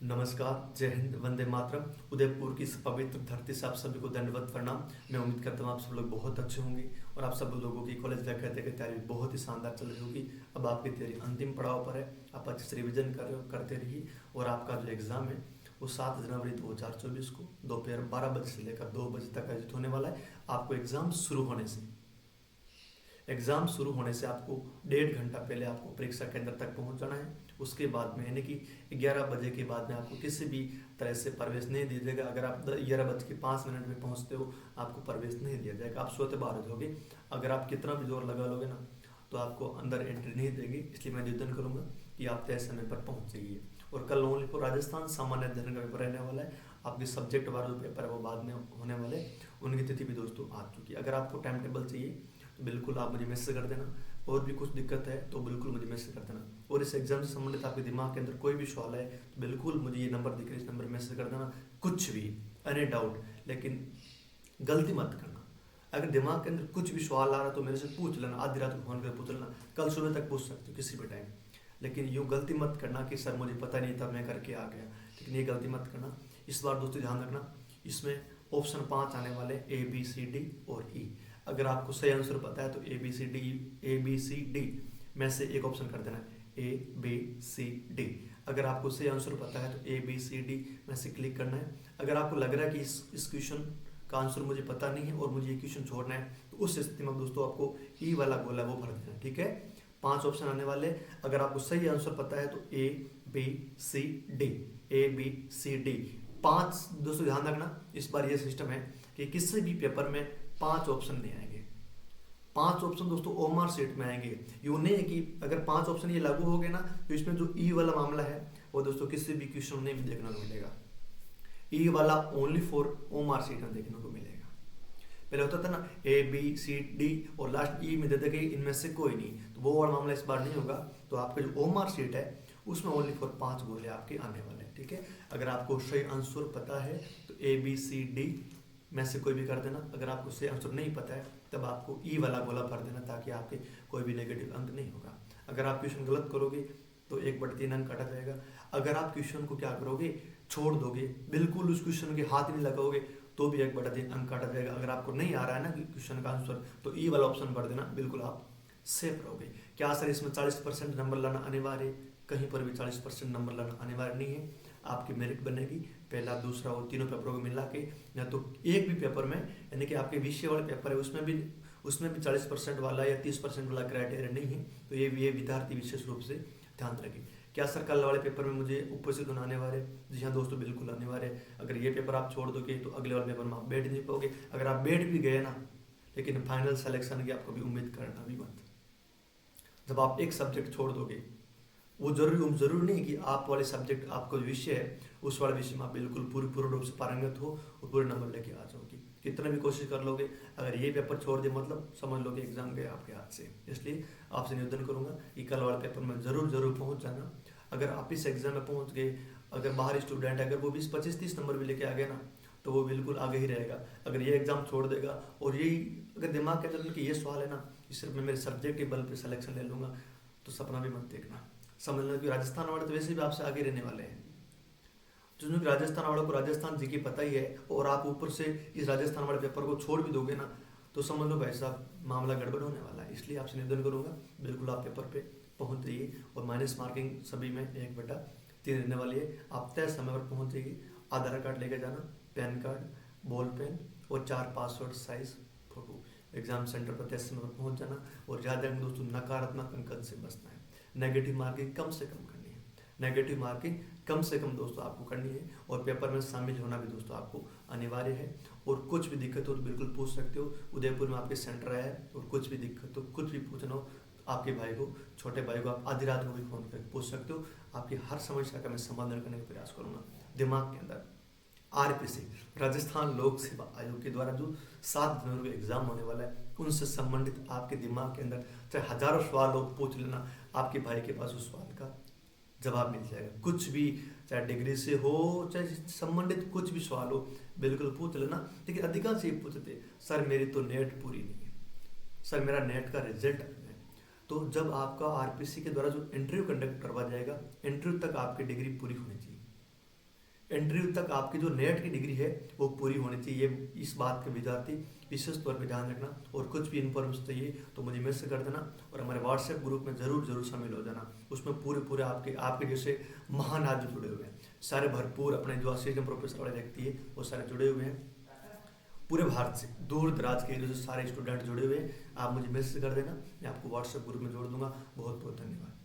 नमस्कार, जय हिंद, वंदे मातरम। उदयपुर की इस पवित्र धरती से आप सभी को दंडवत प्रणाम। मैं उम्मीद करता हूँ आप सब लोग बहुत अच्छे होंगे और आप सब लोगों की कॉलेज लाइफ कहते हैं तैयारी बहुत ही शानदार चल रही होगी। अब आपकी तैयारी अंतिम पड़ाव पर है, आप अच्छे से रिविजन कर रहे हो, करते रहिए। और आपका जो एग्ज़ाम है वो 7 जनवरी 2024 को दोपहर 12 बजे से लेकर 2 बजे तक आयोजित होने वाला है। आपको एग्ज़ाम शुरू होने से आपको 1.5 घंटा पहले आपको परीक्षा केंद्र तक पहुंच जाना है। उसके बाद में यानी कि 11 बजे के बाद में आपको किसी भी तरह से प्रवेश नहीं दिया जाएगा। अगर आप 11:05 में पहुंचते हो आपको प्रवेश नहीं दिया जाएगा, आप स्वतः बाहर हो जाओगे। अगर आप कितना भी जोर लगा लोगे ना तो आपको अंदर एंट्री नहीं देगी। इसलिए मैं निवेदन करूंगा कि आप तय समय पर पहुंच जाइए। और कल ओनली फॉर राजस्थान सामान्य अध्ययन का पेपर रहने वाला है। आपके सब्जेक्ट वाला जो पेपर है वो बाद में होने वाले, उनकी तिथि भी दोस्तों आ चुकी है। अगर आपको टाइम टेबल चाहिए तो बिल्कुल आप मुझे मैसेज कर देना। और भी कुछ दिक्कत है तो बिल्कुल मुझे मैसेज कर देना। और इस एग्जाम से संबंधित आपके दिमाग के अंदर कोई भी सवाल है तो बिल्कुल मुझे ये नंबर दिख रहा है, इस नंबर मैसेज कर देना। कुछ भी एनी डाउट, लेकिन गलती मत करना। अगर दिमाग के अंदर कुछ भी सवाल आ रहा है तो मेरे से पूछ लेना, आधी रात को फोन कर पूछ लेना, कल सुबह तक पूछ सकते हो किसी भी टाइम। लेकिन यूँ गलती मत करना कि सर मुझे पता नहीं था मैं करके आ गया, लेकिन ये गलती मत करना। इस बार दोस्तों ध्यान रखना, इसमें ऑप्शन 5 आने वाले ABCD और E। अगर आपको सही आंसर पता है तो ए बी सी डी में से एक ऑप्शन कर देना, ABCD। अगर आपको सही आंसर पता है तो ABCD में से क्लिक करना है। अगर आपको लग रहा है कि इस क्वेश्चन का आंसर मुझे पता नहीं है और मुझे ये क्वेश्चन छोड़ना है तो उस स्थिति में दोस्तों आपको E वाला गोला वो भर देना, ठीक है। 5 ऑप्शन आने वाले। अगर आपको सही आंसर पता है तो ABCD 5। दोस्तों ध्यान रखना, इस बार ये सिस्टम है कि किसी भी पेपर में 5 ऑप्शन नहीं आएंगे। 5 ऑप्शन दोस्तों ओमआर सीट में आएंगे। यूँ नहीं है कि अगर 5 ऑप्शन ये लागू हो गए ना तो इसमें जो ई वाला मामला है वो दोस्तों किसी भी क्वेश्चन में भी देखने को मिलेगा। ई वाला ओनली फॉर ओमआर सीट में देखने को मिलेगा। पहले होता था ना ABCD और लास्ट ई में दे देंगे, इनमें से कोई नहीं, तो वो वाला मामला इस बार नहीं होगा। तो आपका जो ओमआर सीट है उसमें ओनली फॉर 5 गोले आपके आने वाले हैं, ठीक है। अगर आपको सही आंसर पता है तो ABCD में से कोई भी कर देना। अगर आपको सही आंसर नहीं पता है तब आपको ई वाला गोला भर देना, ताकि आपके कोई भी नेगेटिव अंक नहीं होगा। अगर आप क्वेश्चन गलत करोगे तो 1/3 अंक काटा जाएगा। अगर आप क्वेश्चन को क्या करोगे, छोड़ दोगे, बिल्कुल उस क्वेश्चन के हाथ नहीं लगाओगे तो भी 1/3 अंक काटा जाएगा। अगर आपको नहीं आ रहा है ना कि क्वेश्चन का आंसर तो ई वाला ऑप्शन भर देना, बिल्कुल आप सेफ रहोगे। क्या सर इसमें 40% नंबर लाना अनिवार्य? कहीं पर भी 40% नंबर लाना अनिवार्य नहीं है। आपकी मेरिट बनेगी पहला, दूसरा और तीनों पेपरों को मिला के, या तो एक भी पेपर में, यानी कि आपके विषय वाले पेपर है उसमें भी 40% वाला या 30% वाला क्राइटेरिया नहीं है। तो ये विद्यार्थी विशेष रूप से ध्यान रखें। क्या सर कल वाले पेपर में मुझे ऊपर से आने वाले? जी हाँ दोस्तों, बिल्कुल अनिवार्य है। अगर ये पेपर आप छोड़ दोगे तो अगले वाले पेपर में आप बैठ नहीं पाओगे। अगर आप बैठ भी गए ना, लेकिन फाइनल सिलेक्शन की आपको भी उम्मीद करना भी मत। जब आप एक सब्जेक्ट छोड़ दोगे, वो जरूरी नहीं कि आप वाले सब्जेक्ट, आपका जो विषय है उस वाले विषय में आप बिल्कुल पूर्ण रूप से पारंगत हो और पूरे नंबर लेके आ जाओगे। कितना भी कोशिश कर लोगे, अगर ये पेपर छोड़ दे मतलब समझ लोगे एग्जाम गए आपके हाथ से। इसलिए आपसे निवेदन करूंगा कि कल वाले पेपर में जरूर पहुंच जाना। अगर आप इस एग्जाम में पहुंच गए, अगर बाहरी स्टूडेंट है, अगर वो 20-25-30 नंबर भी लेके आ गए ना तो वो बिल्कुल आगे ही रहेगा। अगर ये एग्जाम छोड़ देगा और यही अगर दिमाग के अंदर कि ये सवाल है ना कि सिर्फ मैं मेरे सब्जेक्ट के बल पर सिलेक्शन ले लूंगा, तो सपना भी मत देखना। समझ लो कि राजस्थान वाले तो वैसे भी आपसे आगे रहने वाले हैं। जिन्होंने राजस्थान वालों को राजस्थान जी की पता ही है, और आप ऊपर से इस राजस्थान वाले पेपर को छोड़ भी दोगे ना तो समझ लो भाई साहब मामला गड़बड़ होने वाला है। इसलिए आपसे निवेदन करूंगा बिल्कुल आप पेपर पे पहुंच जाइए। और माइनस मार्किंग सभी में 1/3 रहने वाली है। आप तय समय पर पहुंच जाइए। आधार कार्ड लेके जाना, पैन कार्ड, बॉल पेन और 4 password size photo. Exam centre पर तय समय पर पहुंच जाना। और याद रखना दोस्तों, नकारात्मक अंकन से बचना है। नेगेटिव मार्किंग कम से कम करनी है। नेगेटिव मार्किंग कम से कम दोस्तों आपको करनी है। और पेपर में शामिल होना भी दोस्तों आपको अनिवार्य है। और कुछ भी दिक्कत हो तो बिल्कुल पूछ सकते हो। उदयपुर में आपके सेंटर है, और कुछ भी दिक्कत हो, कुछ भी पूछना हो, आपके भाई को, छोटे भाई को आप आधी रात को भी फोन करके पूछ सकते हो। आपकी हर समस्या का मैं समाधान करने का प्रयास करूंगा। दिमाग के अंदर RPC राजस्थान लोक सेवा आयोग के द्वारा जो 7 जनवरी को एग्जाम होने वाला है, उनसे संबंधित आपके दिमाग के अंदर चाहे हजारों सवाल हो, पूछ लेना, आपके भाई के पास उस सवाल का जवाब मिल जाएगा। कुछ भी, चाहे डिग्री से हो, चाहे संबंधित कुछ भी सवाल हो, बिल्कुल पूछ लेना। लेकिन अधिकांश ये पूछते सर मेरी तो नेट पूरी नहीं है, सर मेरा नेट का रिजल्ट है। तो जब आपका RPC के द्वारा जो इंटरव्यू कंडक्ट करवा जाएगा, इंटरव्यू तक आपकी डिग्री पूरी होनी चाहिए। इंटरव्यू तक आपकी जो नेट की डिग्री है वो पूरी होनी चाहिए। इस बात के विद्यार्थी विशेष तौर पे ध्यान रखना। और कुछ भी इन्फॉर्मेशन चाहिए तो मुझे मैसेज कर देना और हमारे व्हाट्सएप ग्रुप में ज़रूर शामिल हो जाना। उसमें पूरे आपके जैसे महान आदमी जुड़े हुए हैं, सारे भरपूर अपने जो असिस्टेंट प्रोफेसर वाले व्यक्ति है वो सारे जुड़े हुए हैं। पूरे भारत से दूर दराज के एरिया से सारे स्टूडेंट जुड़े हुए हैं। आप मुझे मैसेज कर देना, मैं आपको व्हाट्सएप ग्रुप में जोड़ दूंगा। बहुत बहुत धन्यवाद।